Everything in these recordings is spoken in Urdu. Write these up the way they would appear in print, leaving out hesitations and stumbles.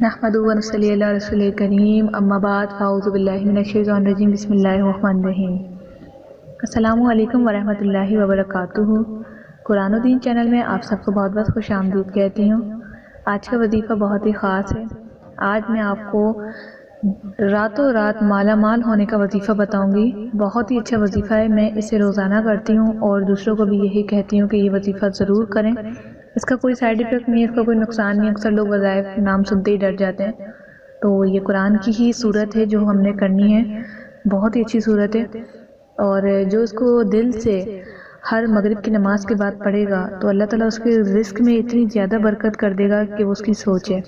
نحمدہ و نصلی علی رسول کریم، اما بعد فاعوذ باللہ من الشیطان الرجیم، بسم اللہ الرحمن الرحیم۔ السلام علیکم ورحمۃ اللہ وبرکاتہ۔ قرآن و دین چینل میں آپ سب کو بہت بہت خوش آمدید کہتی ہوں۔ آج کا وظیفہ بہت ہی خاص ہے۔ آج میں آپ کو راتوں رات مالا مال ہونے کا وظیفہ بتاؤں گی۔ بہت ہی اچھا وظیفہ ہے، میں اسے روزانہ کرتی ہوں اور دوسروں کو بھی یہی کہتی ہوں کہ یہ وظیفہ ضرور کریں۔ اس کا کوئی سائیڈ ایفیکٹ نہیں ہے، اس کا کوئی نقصان نہیں ہے۔ اکثر لوگ وظائف نام سنتے ہی ڈر جاتے ہیں، تو یہ قرآن کی ہی صورت ہے جو ہم نے کرنی ہے۔ بہت ہی اچھی صورت ہے، اور جو اس کو دل سے ہر مغرب کی نماز کے بعد پڑھے گا تو اللہ تعالیٰ اس کے رزق میں اتنی زیادہ برکت کر دے گا کہ وہ اس کی سوچ ہے۔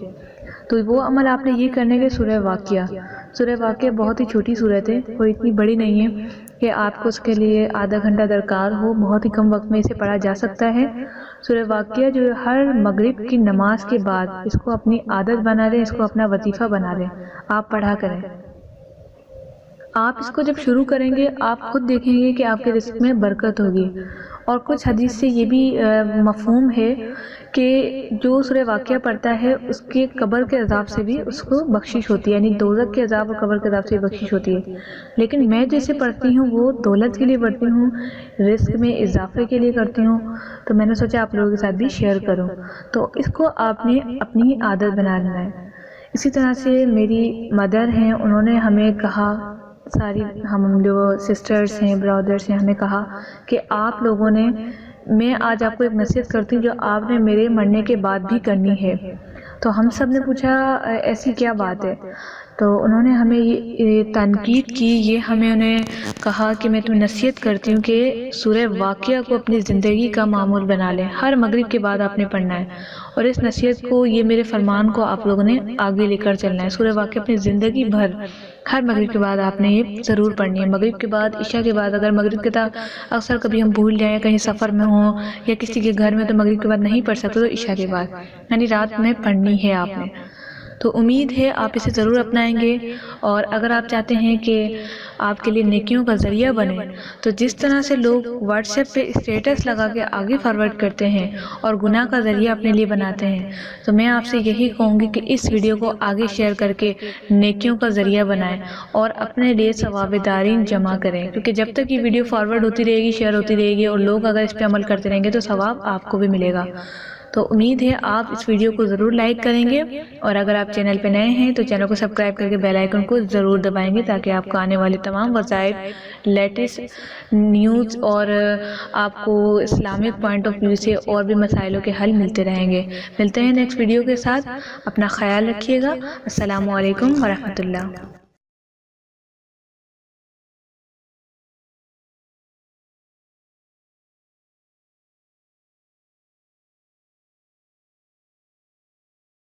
تو وہ عمل آپ نے یہ کرنے کے سورہ واقعہ۔ سورہ واقعہ بہت ہی چھوٹی صورت ہے، وہ اتنی بڑی نہیں ہے کہ آپ کو اس کے لیے آدھا گھنٹہ درکار ہو، بہت ہی کم وقت میں اسے پڑھا جا سکتا ہے۔ سورہ واقعہ جو ہر مغرب کی نماز کے بعد اس کو اپنی عادت بنا لیں، اس کو اپنا وظیفہ بنا لیں، آپ پڑھا کریں۔ آپ اس کو جب شروع کریں گے آپ خود دیکھیں گے کہ آپ کے رزق میں برکت ہوگی۔ اور کچھ حدیث سے یہ بھی مفہوم ہے کہ جو سورہ واقعہ پڑھتا ہے اس کے قبر کے عذاب سے بھی اس کو بخشش ہوتی ہے، یعنی دوزخ کے عذاب اور قبر کے عذاب سے بخشش ہوتی ہے۔ لیکن میں جیسے پڑھتی ہوں وہ دولت کے لیے پڑھتی ہوں، رزق میں اضافے کے لیے کرتی ہوں، تو میں نے سوچا آپ لوگوں کے ساتھ بھی شیئر کروں۔ تو اس کو آپ نے اپنی عادت بنا لینا ہے۔ اسی طرح سے میری مدر ہیں، انہوں نے ہمیں کہا، ساری ہم جو سسٹرز ہیں، برادرز ہیں، ہمیں کہا کہ آپ لوگوں نے، میں آج آپ کو ایک نصیحت کرتی ہوں جو آپ نے میرے مرنے کے بعد بھی کرنی ہے۔ تو ہم سب نے پوچھا ایسی کیا بات ہے؟ تو انہوں نے ہمیں یہ تنقید کی، یہ ہمیں انہیں کہا کہ میں تمہیں نصیحت کرتی ہوں کہ سورہ واقعہ کو اپنی زندگی کا معمول بنا لیں، ہر مغرب کے بعد آپ نے پڑھنا ہے، اور اس نصیحت کو، یہ میرے فرمان کو آپ لوگوں نے آگے لے کر چلنا ہے۔ سورہ واقعہ اپنی زندگی بھر ہر مغرب کے بعد آپ نے یہ ضرور پڑھنی ہے۔ مغرب کے بعد، عشاء کے بعد، اگر مغرب کے بعد اکثر کبھی ہم بھول جائیں، کہیں سفر میں ہوں یا کسی کے گھر میں، تو مغرب کے بعد نہیں پڑھ سکتے تو عشاء کے بعد، یعنی رات میں پڑھنی ہے آپ نے۔ تو امید ہے آپ اسے ضرور اپنائیں گے، اور اگر آپ چاہتے ہیں کہ آپ کے لیے نیکیوں کا ذریعہ بنے، تو جس طرح سے لوگ واٹس ایپ پہ اسٹیٹس لگا کے آگے فارورڈ کرتے ہیں اور گناہ کا ذریعہ اپنے لیے بناتے ہیں، تو میں آپ سے یہی کہوں گی کہ اس ویڈیو کو آگے شیئر کر کے نیکیوں کا ذریعہ بنائیں اور اپنے لیے ثواب دارین جمع کریں، کیونکہ جب تک یہ ویڈیو فارورڈ ہوتی رہے گی، شیئر ہوتی رہے گی، اور لوگ اگر اس پہ عمل کرتے رہیں گے تو ثواب آپ کو بھی ملے گا۔ تو امید ہے آپ اس ویڈیو کو ضرور لائک کریں گے، اور اگر آپ چینل پہ نئے ہیں تو چینل کو سبسکرائب کر کے بیل آئیکن کو ضرور دبائیں گے، تاکہ آپ کو آنے والے تمام وظائف، لیٹسٹ نیوز اور آپ کو اسلامک پوائنٹ آف ویو سے اور بھی مسائلوں کے حل ملتے رہیں گے۔ ملتے ہیں نیکسٹ ویڈیو کے ساتھ، اپنا خیال رکھیے گا۔ السلام علیکم ورحمۃ اللہ۔